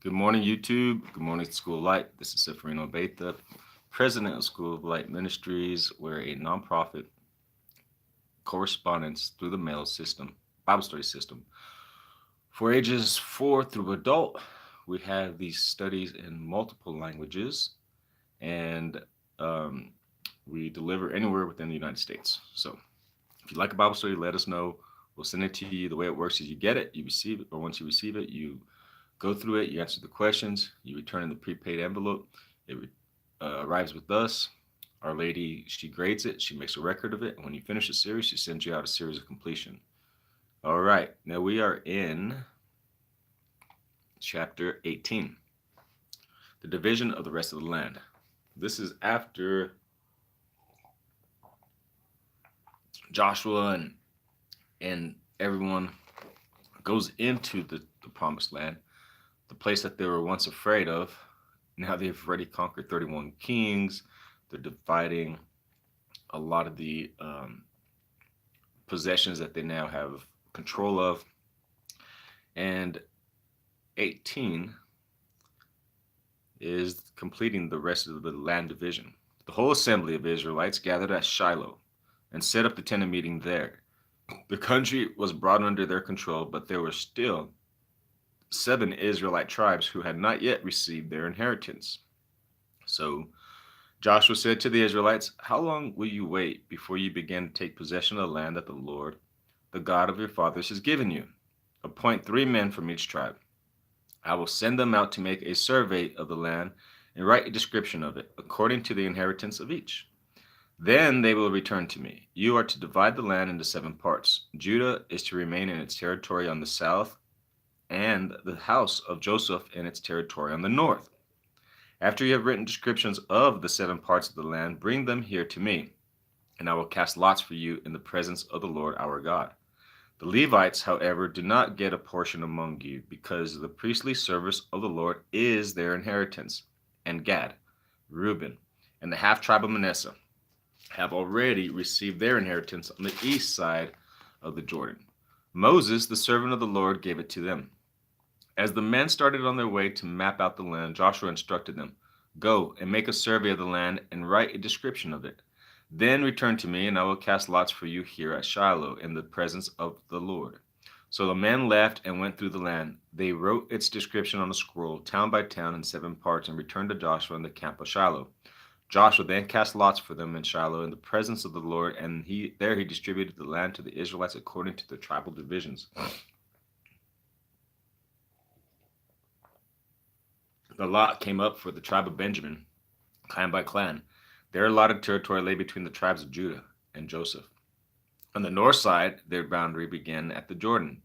Good morning, YouTube. Good morning, School of Light. This is Seferino Beta, president of School of Light Ministries. We're a nonprofit correspondence through the mail system, Bible study system. For ages 4 through adult, we have these studies in multiple languages, and um, we deliver anywhere within the United States. So if you like a Bible study, let us know. We'll send it to you. The way it works is you get it, you receive it, or once you receive it, you go through it, you answer the questions, you return in the prepaid envelope. It arrives with us. Our lady, she grades it, she makes a record of it, and when you finish the series, she sends you out a series of completion. All right, now we are in chapter 18, the division of the rest of the land. This is after Joshua and everyone goes into the promised land, the place that they were once afraid of. Now they've already conquered 31 kings. They're dividing a lot of the possessions that they now have control of. And 18 is completing the rest of the land division. The whole assembly of Israelites gathered at Shiloh and set up the tent of meeting there. The country was brought under their control, but there were still 7 Israelite tribes who had not yet received their inheritance. So Joshua said to the Israelites, "How long will you wait before you begin to take possession of the land that the Lord, the God of your fathers, has given you? Appoint 3 men from each tribe. I will send them out to make a survey of the land and write a description of it, according to the inheritance of each. Then they will return to me. You are to divide the land into 7 parts. Judah is to remain in its territory on the south, and the house of Joseph in its territory on the north. After you have written descriptions of the 7 parts of the land, bring them here to me, and I will cast lots for you in the presence of the Lord our God. The Levites, however, do not get a portion among you, because the priestly service of the Lord is their inheritance. And Gad, Reuben, and the half tribe of Manasseh have already received their inheritance on the east side of the Jordan. Moses, the servant of the Lord, gave it to them. As the men started on their way to map out the land, Joshua instructed them, "Go and make a survey of the land and write a description of it. Then return to me, and I will cast lots for you here at Shiloh in the presence of the Lord." So the men left and went through the land. They wrote its description on a scroll, town by town, in 7 parts, and returned to Joshua in the camp of Shiloh. Joshua then cast lots for them in Shiloh in the presence of the Lord, and he distributed the land to the Israelites according to their tribal divisions. The lot came up for the tribe of Benjamin, clan by clan. Their allotted territory lay between the tribes of Judah and Joseph. On the north side, their boundary began at the Jordan,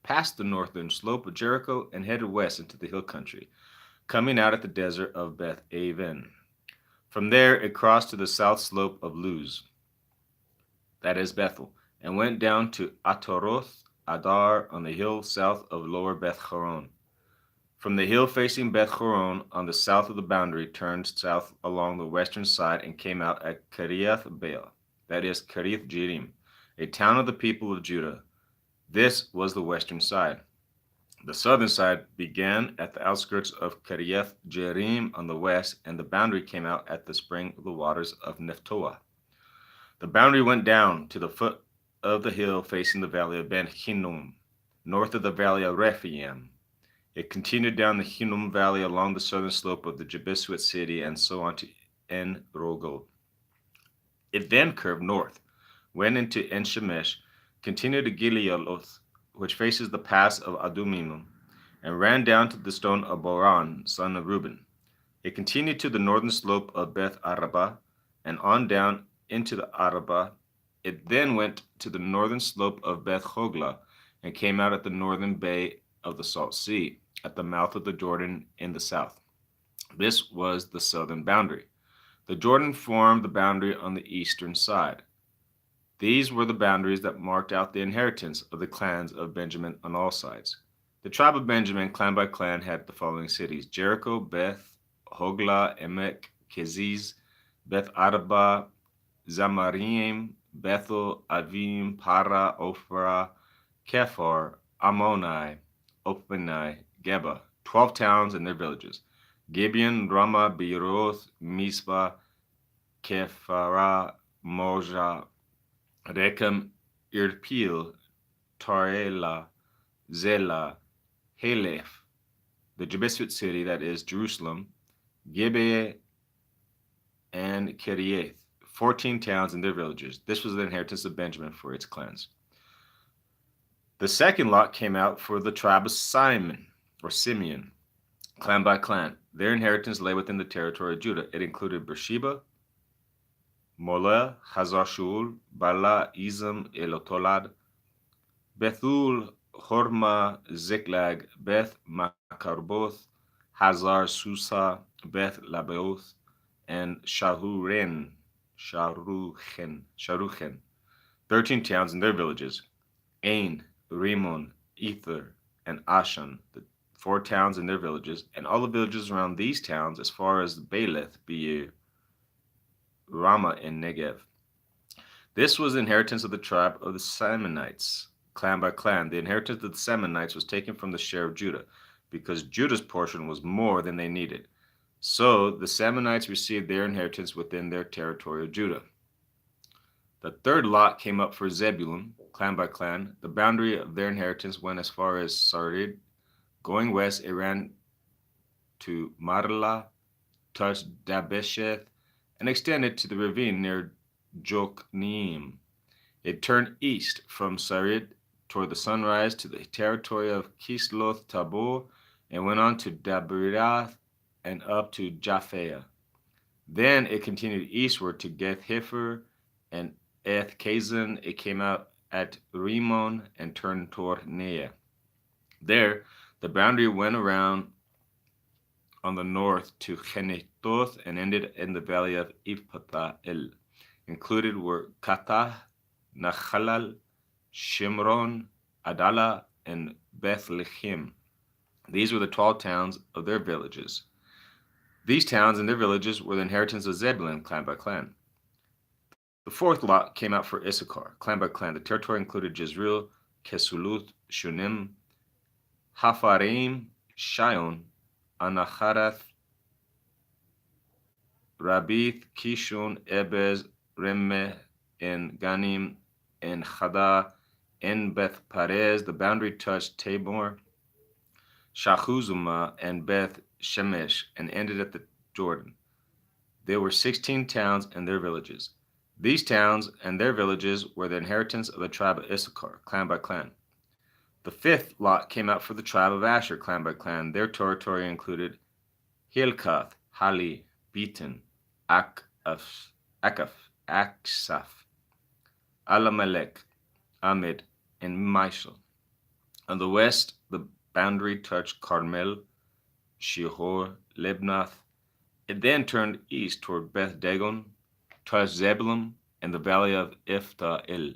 past the northern slope of Jericho, and headed west into the hill country, coming out at the desert of Beth Aven. From there, it crossed to the south slope of Luz, that is Bethel, and went down to Atoroth Adar on the hill south of lower Beth Horon. From the hill facing Beth Horon on the south of the boundary, turned south along the western side and came out at Kiriath Baal, that is Kiriath Jearim, a town of the people of Judah. This was the western side. The southern side began at the outskirts of Kiriath Jearim on the west, and the boundary came out at the spring of the waters of Nephtoah. The boundary went down to the foot of the hill facing the valley of Ben Hinnom, north of the valley of Rephaim. It continued down the Hinnom Valley along the southern slope of the Jebusit city and so on to En Rogel. It then curved north, went into En Shemesh, continued to Gilealoth, which faces the pass of Adumim, and ran down to the stone of Boran, son of Reuben. It continued to the northern slope of Beth Arabah and on down into the Arabah. It then went to the northern slope of Beth Hoglah and came out at the northern bay of the Salt Sea, at the mouth of the Jordan in the south. This was the southern boundary. The Jordan formed the boundary on the eastern side. These were the boundaries that marked out the inheritance of the clans of Benjamin on all sides. The tribe of Benjamin, clan by clan, had the following cities: Jericho, Beth Hoglah, Emek, Keziz, Beth Arabah, Zamarim, Bethel, Avim, Para, Ophrah, Kephar, Ammoni, Openi, Geba, 12 towns and their villages: Gibeon, Ramah, Beeroth, Mizpah, Kephara, Moja, Rechem, Irpil, Tarela, Zela, Halef, the Jebusite city, that is Jerusalem, Gibeah, and Kiriath, 14 towns and their villages. This was the inheritance of Benjamin for its clans. The second lot came out for the tribe of Simon, or Simeon, clan by clan. Their inheritance lay within the territory of Judah. It included Beersheba, Moleh, Hazar Shul, Bala, Ezem, Elotolad, Bethul, Horma, Ziklag, Beth Makarboth, Hazar Susa, Beth Labaoth, and Sharuchen, 13 towns and their villages: Ain, Rimmon, Ether, and Ashan, the 4 towns and their villages, and all the villages around these towns as far as Baalath, Beer, Ramah, and Negev. This was the inheritance of the tribe of the Simonites, clan by clan. The inheritance of the Simonites was taken from the share of Judah, because Judah's portion was more than they needed. So the Samonites received their inheritance within their territory of Judah. The third lot came up for Zebulun, clan by clan. The boundary of their inheritance went as far as Sarid. Going west, it ran to Marlah, touched Dabesheth, and extended to the ravine near Jokneam. It turned east from Sarid toward the sunrise to the territory of Kisloth Tabor, and went on to Dabirath and up to Japhia. Then it continued eastward to Geth Hefer and Eth Kazan. It came out at Rimmon and turned toward Nea. There, the boundary went around on the north to Chenetoth and ended in the valley of Ipatael. Included were Katah, Nachalal, Shimron, Adala, and Bethlehem. These were the 12 towns of their villages. These towns and their villages were the inheritance of Zebulun, clan by clan. The fourth lot came out for Issachar, clan by clan. The territory included Jezreel, Kesuluth, Shunem, Hapharim, Shion, Anacharath, Rabith, Kishon, Ebez, Remmeh, and Ganim, and Chada, and Beth Perez. The boundary touched Tabor, Shachuzuma, and Beth Shemesh, and ended at the Jordan. There were 16 towns and their villages. These towns and their villages were the inheritance of the tribe of Issachar, clan by clan. The fifth lot came out for the tribe of Asher, clan by clan. Their territory included Hilkath, Hali, Beaton, Akaf, Aksaf, Alamelech, Amid, and Mishal. On the west, the boundary touched Carmel, Shihor, Libnath. It then turned east toward Beth Dagon, touched Zebulun and the valley of Ifta-el,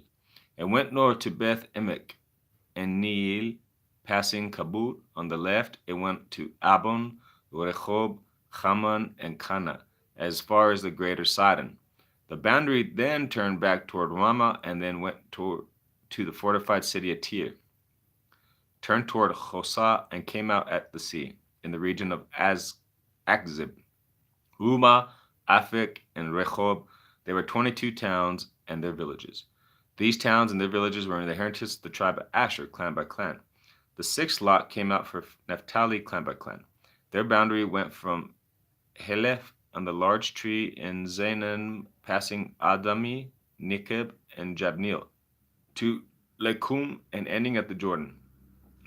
and went north to Beth Emek and Neiel, passing Kabut. On the left, it went to Abon, Rehob, Haman, and Kana, as far as the greater Sidon. The boundary then turned back toward Ramah and then went to the fortified city of Tyre, turned toward Hosa, and came out at the sea, in the region of Akzib, Uma, Aphek, and Rehob. There were 22 towns and their villages. These towns and their villages were in the inheritance of the tribe of Asher, clan by clan. The sixth lot came out for Naphtali, clan by clan. Their boundary went from Helef on the large tree in Zaanan, passing Adami, Nikeb, and Jabneel, to Lekum and ending at the Jordan.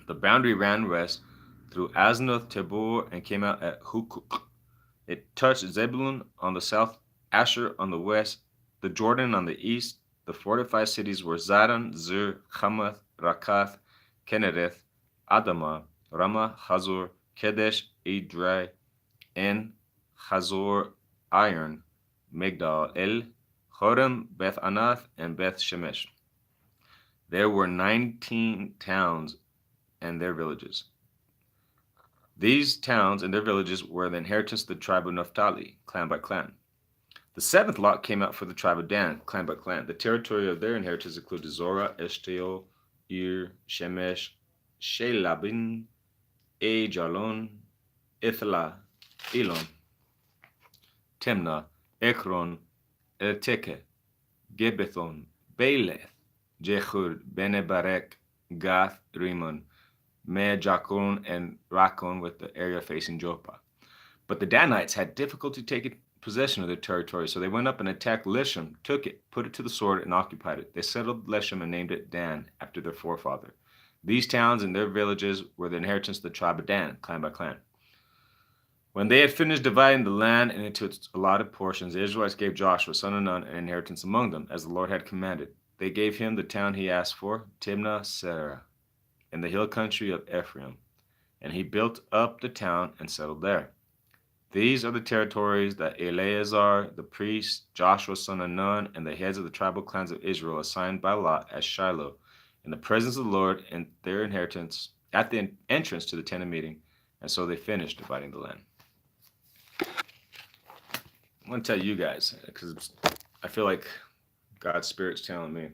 The boundary ran west through Aznoth Tabor and came out at Hukuk. It touched Zebulun on the south, Asher on the west, the Jordan on the east. The fortified cities were Zidon, Zur, Hamath, Rakath, Kenereth, Adamah, Ramah, Hazor, Kedesh, Edrei, and Hazor, Iron, Migdal El, Horem, Beth Anath, and Beth Shemesh. There were 19 towns and their villages. These towns and their villages were the inheritance of the tribe of Naphtali, clan by clan. The seventh lot came out for the tribe of Dan, clan by clan. The territory of their inheritance included Zorah, Eshtaol, Ir, Shemesh, Shelabin, Ajalon, Ithla, Elon, Timnah, Ekron, Elteke, Gibbethon, Beleth, Jehud, Benebarek, Gath, Rimon, Me, Jakon, and Rakon with the area facing Joppa. But the Danites had difficulty taking possession of their territory, so they went up and attacked Lishem, took it, put it to the sword, and occupied it. They settled Leshem and named it Dan, after their forefather. These towns and their villages were the inheritance of the tribe of Dan, clan by clan. When they had finished dividing the land into its allotted portions, the Israelites gave Joshua, son of Nun, an inheritance among them, as the Lord had commanded. They gave him the town he asked for, Timnah Serah, in the hill country of Ephraim, and he built up the town and settled there. These are the territories that Eleazar the priest, Joshua son of Nun, and the heads of the tribal clans of Israel assigned by lot at Shiloh, in the presence of the Lord, and their inheritance at the entrance to the tent of meeting. And so they finished dividing the land. I want to tell you guys, because I feel like God's Spirit's telling me,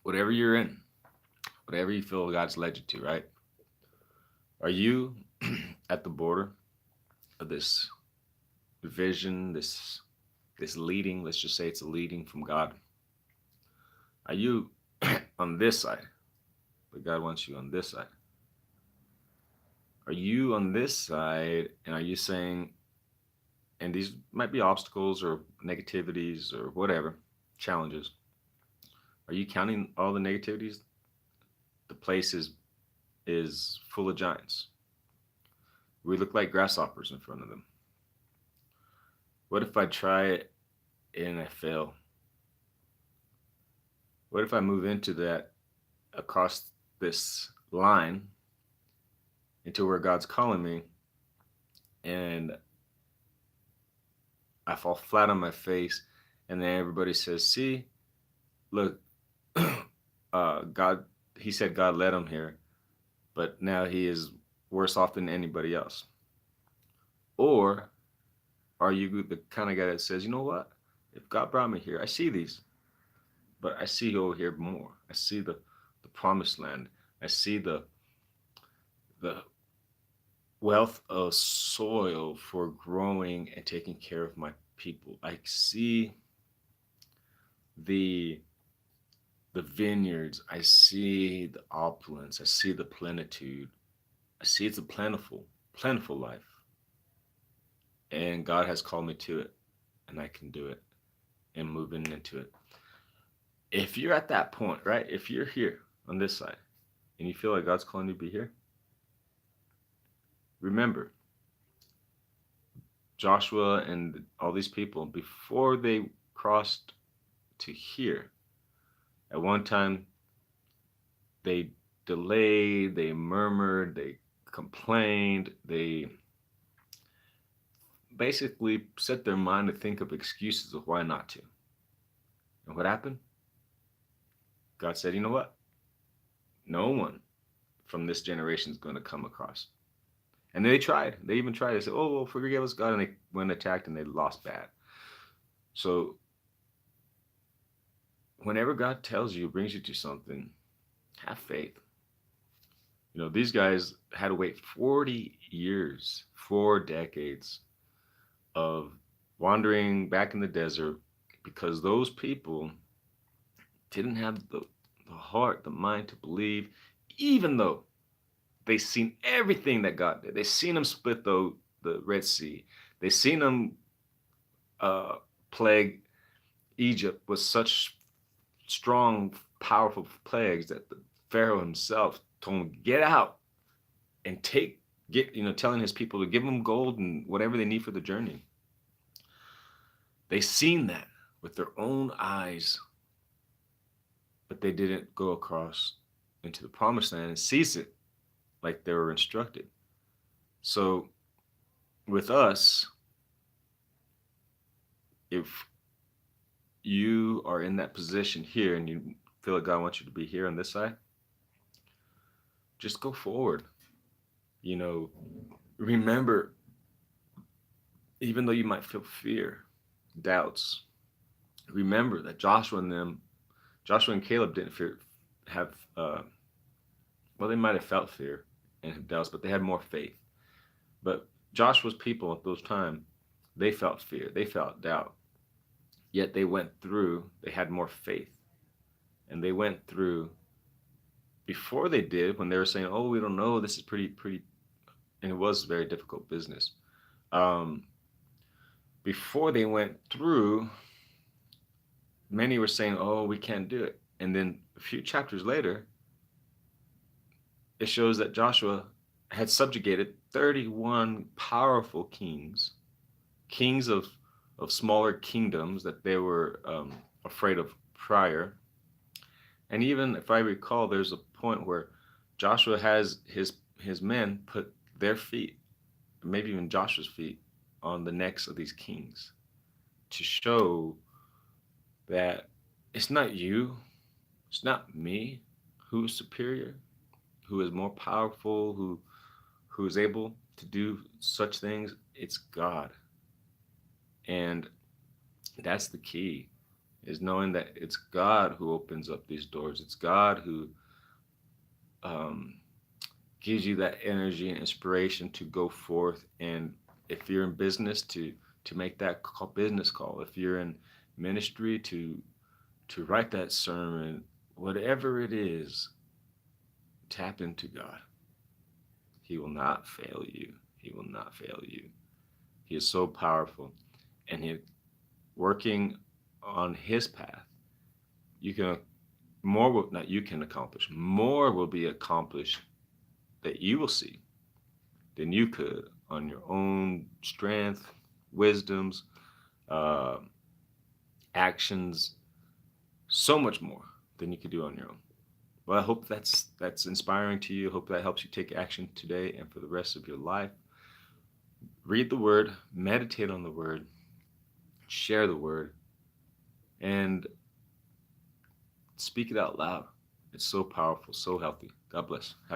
whatever you're in, whatever you feel God's led you to, right? Are you at the border of this vision, this leading? Let's just say it's a leading from God. Are you on this side? But God wants you on this side. Are you on this side, and are you saying, and these might be obstacles or negativities or whatever, challenges. Are you counting all the negativities? The place is full of giants. We look like grasshoppers in front of them. What if I try it and I fail? What if I move into that, across this line, into where God's calling me, and I fall flat on my face, and then everybody says, see, look, God, he said God led him here, but now he is worse off than anybody else? Or are you the kind of guy that says, you know what? If God brought me here, I see these, but I see over here more. I see the promised land. I see the wealth of soil for growing and taking care of my people. I see the vineyards. I see the opulence. I see the plenitude. I see it's a plentiful life. And God has called me to it, and I can do it and moving into it. If you're at that point, right? If you're here on this side and you feel like God's calling you to be here, remember, Joshua and all these people, before they crossed to here, at one time, they delayed, they murmured, they complained, they basically set their mind to think of excuses of why not to. And what happened? God said, you know what? No one from this generation is going to come across. And they tried. They even tried. They said, oh, well, forgive us, God. And they went and attacked and they lost bad. So whenever God tells you, brings you to something, have faith. You know, these guys had to wait 40 years, 4 decades of wandering back in the desert because those people didn't have the heart, the mind to believe, even though they seen everything that God did. They seen him split the Red Sea. They seen him plague Egypt with such strong, powerful plagues that the Pharaoh himself told him, get out and telling his people to give them gold and whatever they need for the journey. They seen that with their own eyes, but they didn't go across into the promised land and seize it like they were instructed. So with us, if you are in that position here and you feel like God wants you to be here on this side, just go forward. You know, remember, even though you might feel fear, doubts, remember that Joshua and Caleb didn't have well, they might have felt fear and have doubts, but they had more faith. But Joshua's people at those times, they felt fear, they felt doubt. Yet they went through, they had more faith. And they went through before they did when they were saying, "Oh, we don't know. This is pretty," and it was very difficult business. Um, Before they went through, many were saying, "Oh, we can't do it." And then a few chapters later, it shows that Joshua had subjugated 31 powerful kings, kings of smaller kingdoms that they were afraid of prior. And even if I recall, there's a point where Joshua has his men put their feet, maybe even Joshua's feet, on the necks of these kings to show that it's not you, it's not me who is superior, who is more powerful, who is able to do such things. It's God. And that's the key, is knowing that it's God who opens up these doors. It's God who um, gives you that energy and inspiration to go forth. And if you're in business, to make that business call. If you're in ministry, to write that sermon. Whatever it is, tap into God. He will not fail you. He will not fail you. He is so powerful, and he working on his path. You can more will not you can accomplish. More will be accomplished that you will see than you could on your own strength, wisdoms, uh, actions, so much more than you could do on your own. Well, I hope that's inspiring to you. I hope that helps you take action today and for the rest of your life. Read the word, meditate on the word, share the word, and speak it out loud. It's so powerful, so healthy. God bless. Have